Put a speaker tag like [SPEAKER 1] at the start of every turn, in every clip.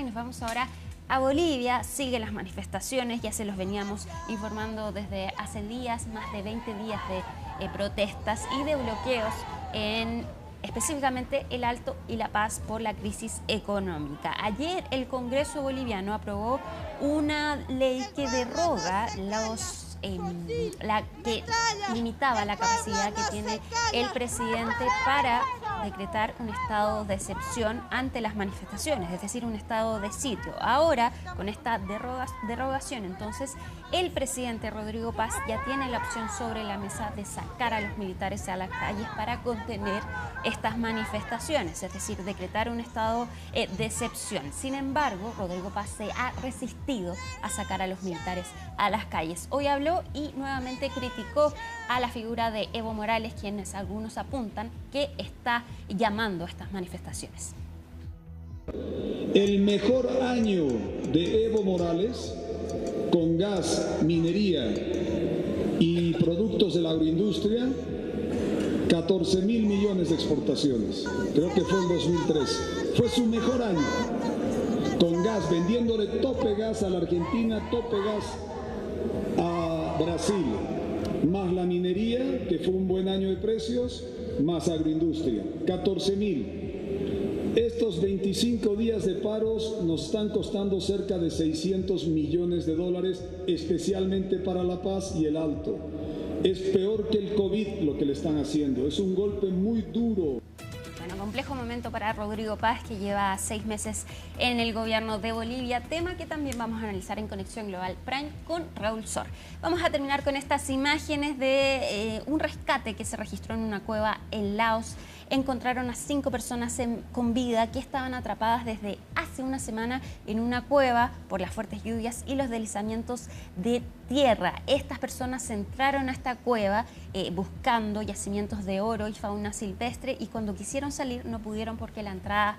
[SPEAKER 1] nos vamos ahora a Bolivia. Siguen las manifestaciones, ya se los veníamos informando desde hace días, más de 20 días de protestas y de bloqueos en específicamente el Alto y La Paz por la crisis económica. Ayer el Congreso boliviano aprobó una ley que deroga que limitaba la capacidad que tiene el presidente para decretar un estado de excepción ante las manifestaciones, es decir, un estado de sitio. Ahora, con esta derogación, entonces, el presidente Rodrigo Paz ya tiene la opción sobre la mesa de sacar a los militares a las calles para contener estas manifestaciones, es decir, decretar un estado de excepción. Sin embargo, Rodrigo Paz se ha resistido a sacar a los militares a las calles. Hoy habló y nuevamente criticó a la figura de Evo Morales, quienes algunos apuntan que está llamando a estas manifestaciones.
[SPEAKER 2] El mejor año de Evo Morales, con gas, minería y productos de la agroindustria, 14.000 millones de exportaciones. Creo que fue en 2013. Fue su mejor año. Con gas, vendiéndole tope gas a la Argentina, tope gas a Brasil. Más la minería, que fue un buen año de precios, más agroindustria. 14.000. Estos 25 días de paros nos están costando cerca de 600 millones de dólares, especialmente para La Paz y el Alto. Es peor que el COVID lo que le están haciendo, es un golpe muy duro.
[SPEAKER 1] Bueno, complejo momento para Rodrigo Paz, que lleva 6 meses en el gobierno de Bolivia, tema que también vamos a analizar en Conexión Global Prime con Raúl Sor. Vamos a terminar con estas imágenes de un rescate que se registró en una cueva en Laos. Encontraron a 5 personas con vida que estaban atrapadas desde hace una semana en una cueva por las fuertes lluvias y los deslizamientos de tierra. Estas personas entraron a esta cueva buscando yacimientos de oro y fauna silvestre, y cuando quisieron salir no pudieron porque la entrada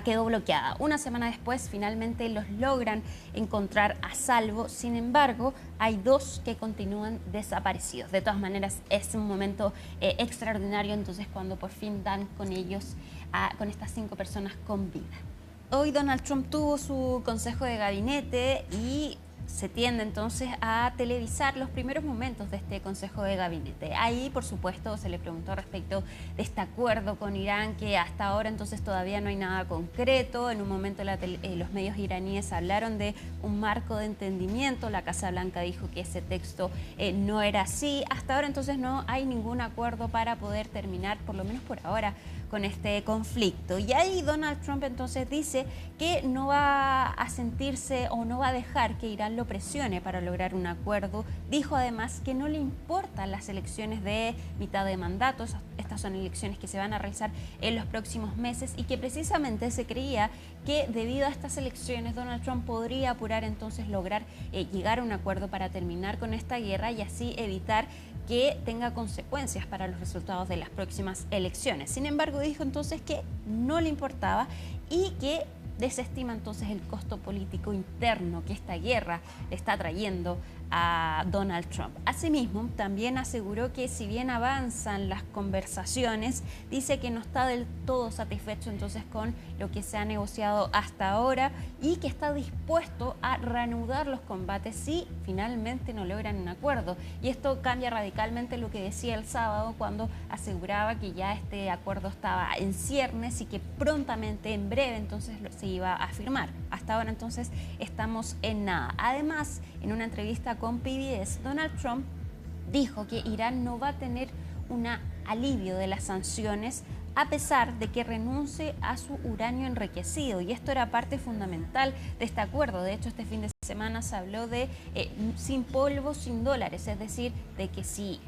[SPEAKER 1] quedó bloqueada. Una semana después finalmente los logran encontrar a salvo. Sin embargo, hay 2 que continúan desaparecidos. De todas maneras, es un momento extraordinario entonces cuando por fin dan con ellos, con estas 5 personas con vida. Hoy Donald Trump tuvo su consejo de gabinete y se tiende entonces a televisar los primeros momentos de este consejo de gabinete. Ahí, por supuesto, se le preguntó respecto de este acuerdo con Irán, que hasta ahora entonces todavía no hay nada concreto. En un momento los medios iraníes hablaron de un marco de entendimiento. La Casa Blanca dijo que ese texto no era así. Hasta ahora entonces no hay ningún acuerdo para poder terminar, por lo menos por ahora, con este conflicto. Y ahí Donald Trump entonces dice que no va a sentirse o no va a dejar que Irán lo presione para lograr un acuerdo. Dijo además que no le importan las elecciones de mitad de mandato. Estas son elecciones que se van a realizar en los próximos meses, y que precisamente se creía que debido a estas elecciones Donald Trump podría apurar entonces lograr llegar a un acuerdo para terminar con esta guerra y así evitar que tenga consecuencias para los resultados de las próximas elecciones. Sin embargo, dijo entonces que no le importaba y que desestima entonces el costo político interno que esta guerra le está trayendo a Donald Trump. Asimismo, también aseguró que si bien avanzan las conversaciones, dice que no está del todo satisfecho entonces con lo que se ha negociado hasta ahora y que está dispuesto a reanudar los combates si finalmente no logran un acuerdo. Y esto cambia radicalmente lo que decía el sábado, cuando aseguraba que ya este acuerdo estaba en ciernes y que prontamente, en breve, entonces se iba a firmar. Hasta ahora entonces estamos en nada. Además, en una entrevista con PBS, Donald Trump dijo que Irán no va a tener un alivio de las sanciones a pesar de que renuncie a su uranio enriquecido, y esto era parte fundamental de este acuerdo. De hecho, este fin de semana se habló de sin polvo, sin dólares, es decir, de que si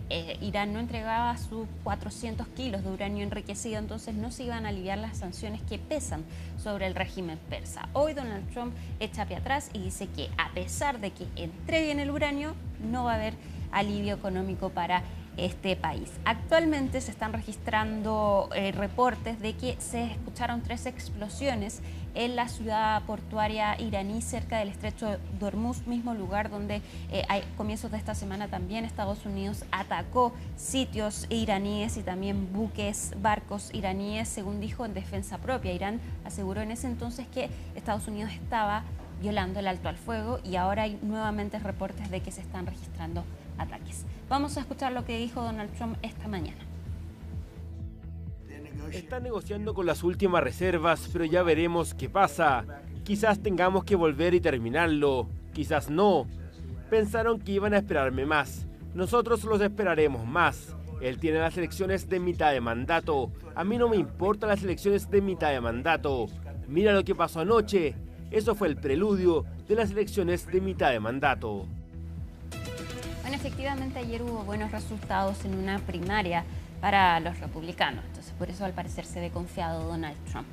[SPEAKER 1] Irán no entregaba sus 400 kilos de uranio enriquecido, entonces no se iban a aliviar las sanciones que pesan sobre el régimen persa. Hoy Donald Trump echa pie atrás y dice que a pesar de que entreguen el uranio, no va a haber alivio económico para este país. Actualmente se están registrando reportes de que se escucharon 3 explosiones en la ciudad portuaria iraní cerca del estrecho de Hormuz, mismo lugar donde a comienzos de esta semana también Estados Unidos atacó sitios iraníes y también buques, barcos iraníes, según dijo, en defensa propia. Irán aseguró en ese entonces que Estados Unidos estaba violando el alto al fuego y ahora hay nuevamente reportes de que se están registrando ataques. Vamos a escuchar lo que dijo Donald Trump esta mañana.
[SPEAKER 3] Están negociando con las últimas reservas, pero ya veremos qué pasa. Quizás tengamos que volver y terminarlo, quizás no. Pensaron que iban a esperarme más. Nosotros los esperaremos más. Él tiene las elecciones de mitad de mandato. A mí no me importan las elecciones de mitad de mandato. Mira lo que pasó anoche. Eso fue el preludio de las elecciones de mitad de mandato.
[SPEAKER 1] Bueno, efectivamente ayer hubo buenos resultados en una primaria para los republicanos, entonces por eso al parecer se ve confiado Donald Trump.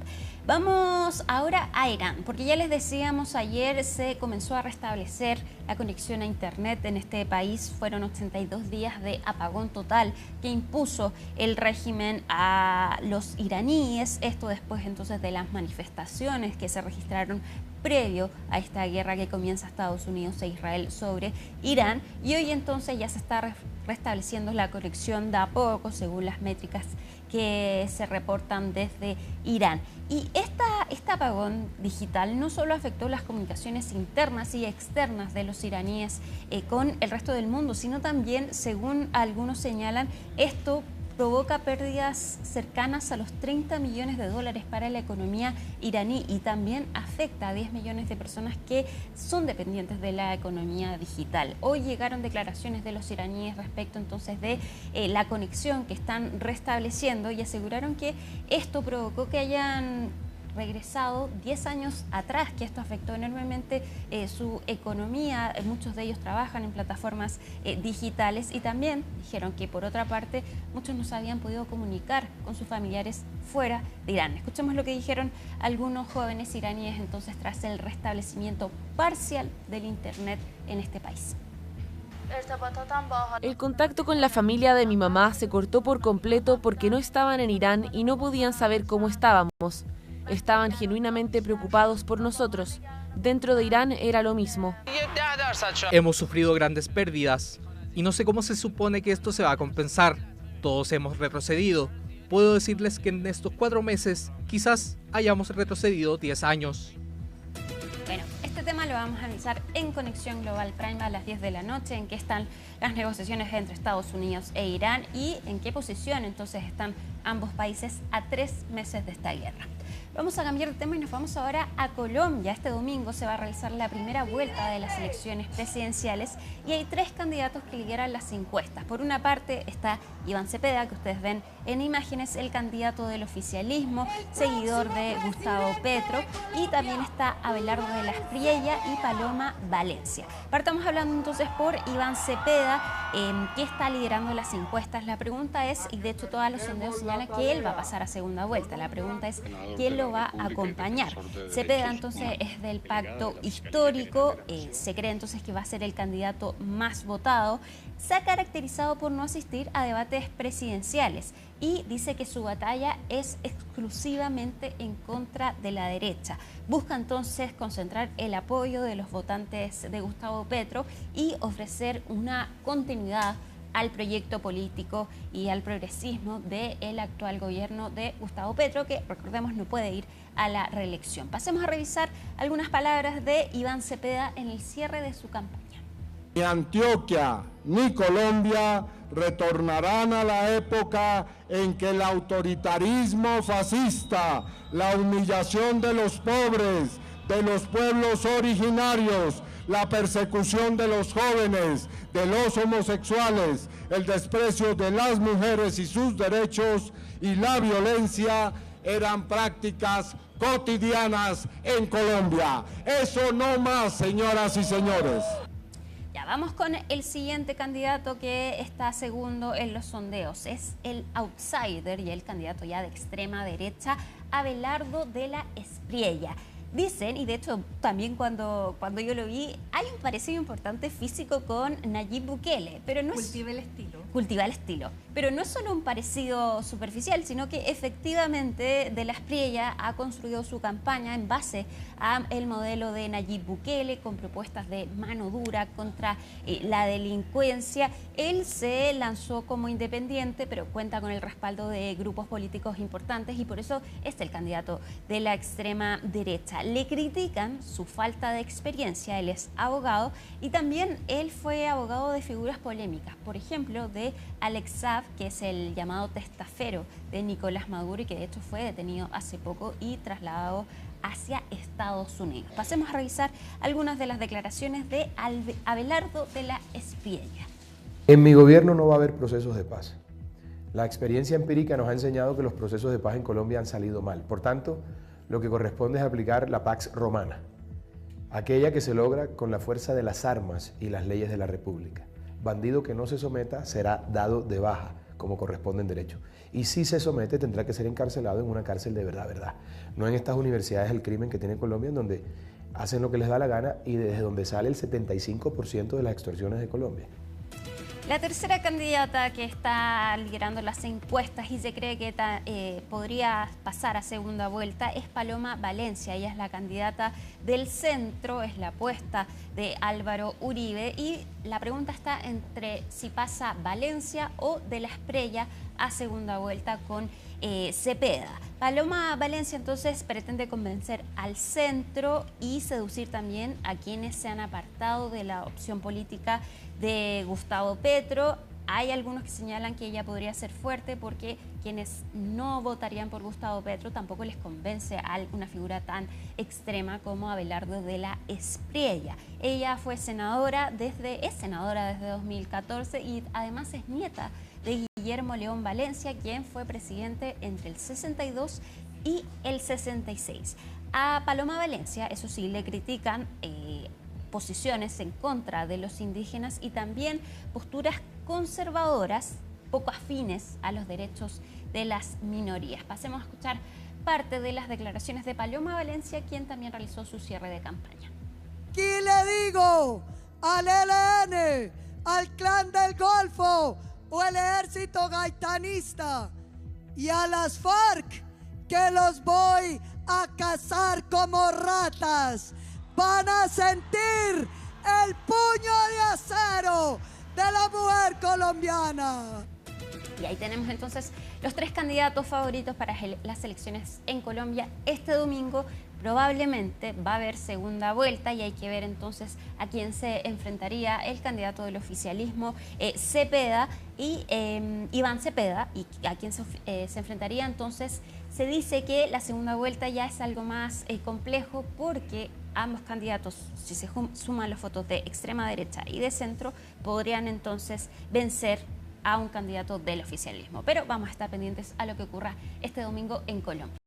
[SPEAKER 1] Vamos ahora a Irán, porque ya les decíamos, ayer se comenzó a restablecer la conexión a internet en este país. Fueron 82 días de apagón total que impuso el régimen a los iraníes, esto después entonces de las manifestaciones que se registraron previo a esta guerra que comienza Estados Unidos e Israel sobre Irán, y hoy entonces ya se está restableciendo la conexión de a poco según las métricas que se reportan desde Irán. Y este apagón digital no solo afectó las comunicaciones internas y externas de los iraníes con el resto del mundo, sino también, según algunos señalan, esto provoca pérdidas cercanas a los 30 millones de dólares para la economía iraní y también afecta a 10 millones de personas que son dependientes de la economía digital. Hoy llegaron declaraciones de los iraníes respecto entonces de la conexión que están restableciendo y aseguraron que esto provocó que hayan regresado 10 años atrás, que esto afectó enormemente su economía. Muchos de ellos trabajan en plataformas digitales y también dijeron que por otra parte muchos no se habían podido comunicar con sus familiares fuera de Irán. Escuchemos lo que dijeron algunos jóvenes iraníes entonces tras el restablecimiento parcial del internet en este país.
[SPEAKER 4] El contacto con la familia de mi mamá se cortó por completo porque no estaban en Irán y no podían saber cómo estábamos. Estaban genuinamente preocupados por nosotros. Dentro de Irán era lo mismo.
[SPEAKER 5] Hemos sufrido grandes pérdidas y no sé cómo se supone que esto se va a compensar. Todos hemos retrocedido. Puedo decirles que en estos 4 meses quizás hayamos retrocedido 10 años.
[SPEAKER 1] Bueno, este tema lo vamos a analizar en Conexión Global Prime a las 10 de la noche, en qué están las negociaciones entre Estados Unidos e Irán y en qué posición entonces están ambos países a 3 meses de esta guerra. Vamos a cambiar de tema y nos vamos ahora a Colombia. Este domingo se va a realizar la primera vuelta de las elecciones presidenciales y hay 3 candidatos que lideran las encuestas. Por una parte está Iván Cepeda, que ustedes ven en imágenes, el candidato del oficialismo, seguidor de Gustavo Petro, y también está Abelardo de la Espriella y Paloma Valencia. Partamos hablando entonces por Iván Cepeda, que está liderando las encuestas. La pregunta es, y de hecho todos los sondeos señalan que él va a pasar a segunda vuelta, la pregunta es quién lo va a acompañar. Cepeda entonces es del pacto histórico, se cree entonces que va a ser el candidato más votado. Se ha caracterizado por no asistir a debates presidenciales y dice que su batalla es exclusivamente en contra de la derecha. Busca entonces concentrar el apoyo de los votantes de Gustavo Petro y ofrecer una continuidad al proyecto político y al progresismo del actual gobierno de Gustavo Petro, que recordemos no puede ir a la reelección. Pasemos a revisar algunas palabras de Iván Cepeda en el cierre de su campaña.
[SPEAKER 6] Ni Antioquia ni Colombia retornarán a la época en que el autoritarismo fascista, la humillación de los pobres, de los pueblos originarios, la persecución de los jóvenes, de los homosexuales, el desprecio de las mujeres y sus derechos y la violencia eran prácticas cotidianas en Colombia. Eso no más, señoras y señores.
[SPEAKER 1] Ya vamos con el siguiente candidato que está segundo en los sondeos. Es el outsider y el candidato ya de extrema derecha, Abelardo de la Espriella. Dicen, y de hecho también cuando yo lo vi, hay un parecido importante físico con Nayib Bukele, pero no es...
[SPEAKER 7] Cultiva el estilo.
[SPEAKER 1] cultiva el estilo. Pero no es solo un parecido superficial, sino que efectivamente De la Espriella ha construido su campaña en base al modelo de Nayib Bukele, con propuestas de mano dura contra la delincuencia. Él se lanzó como independiente, pero cuenta con el respaldo de grupos políticos importantes y por eso es el candidato de la extrema derecha. Le critican su falta de experiencia, él es abogado y también él fue abogado de figuras polémicas, por ejemplo de Alex Saab, que es el llamado testafero de Nicolás Maduro y que de hecho fue detenido hace poco y trasladado hacia Estados Unidos. Pasemos a revisar algunas de las declaraciones de Abelardo de la Espriella.
[SPEAKER 7] En mi gobierno no va a haber procesos de paz. La experiencia empírica nos ha enseñado que los procesos de paz en Colombia han salido mal. Por tanto, lo que corresponde es aplicar la Pax Romana, aquella que se logra con la fuerza de las armas y las leyes de la República. Bandido que no se someta será dado de baja, como corresponde en derecho. Y si se somete, tendrá que ser encarcelado en una cárcel de verdad. No en estas universidades del crimen que tiene Colombia, en donde hacen lo que les da la gana y desde donde sale el 75% de las extorsiones de Colombia.
[SPEAKER 1] La tercera candidata que está liderando las encuestas y se cree que podría pasar a segunda vuelta es Paloma Valencia. Ella es la candidata del centro, es la apuesta de Álvaro Uribe y la pregunta está entre si pasa Valencia o De la Espriella a segunda vuelta con Cepeda. Paloma Valencia entonces pretende convencer al centro y seducir también a quienes se han apartado de la opción política de Gustavo Petro. Hay algunos que señalan que ella podría ser fuerte porque quienes no votarían por Gustavo Petro tampoco les convence a una figura tan extrema como Abelardo de la Espriella. Ella es senadora desde 2014 y además es nieta de Guillermo León Valencia, quien fue presidente entre el 62 y el 66. A Paloma Valencia, eso sí, le critican posiciones en contra de los indígenas y también posturas conservadoras, poco afines a los derechos de las minorías. Pasemos a escuchar parte de las declaraciones de Paloma Valencia, quien también realizó su cierre de campaña.
[SPEAKER 8] Aquí le digo al ELN, al Clan del Golfo o el Ejército Gaitanista y a las FARC que los voy a cazar como ratas. Van a sentir el puño de acero de la mujer colombiana.
[SPEAKER 1] Y ahí tenemos entonces los tres candidatos favoritos para las elecciones en Colombia. Este domingo probablemente va a haber segunda vuelta y hay que ver entonces a quién se enfrentaría el candidato del oficialismo, Cepeda, y Iván Cepeda, y a quién se enfrentaría. Entonces se dice que la segunda vuelta ya es algo más complejo porque ambos candidatos, si se suman los votos de extrema derecha y de centro, podrían entonces vencer a un candidato del oficialismo. Pero vamos a estar pendientes a lo que ocurra este domingo en Colombia.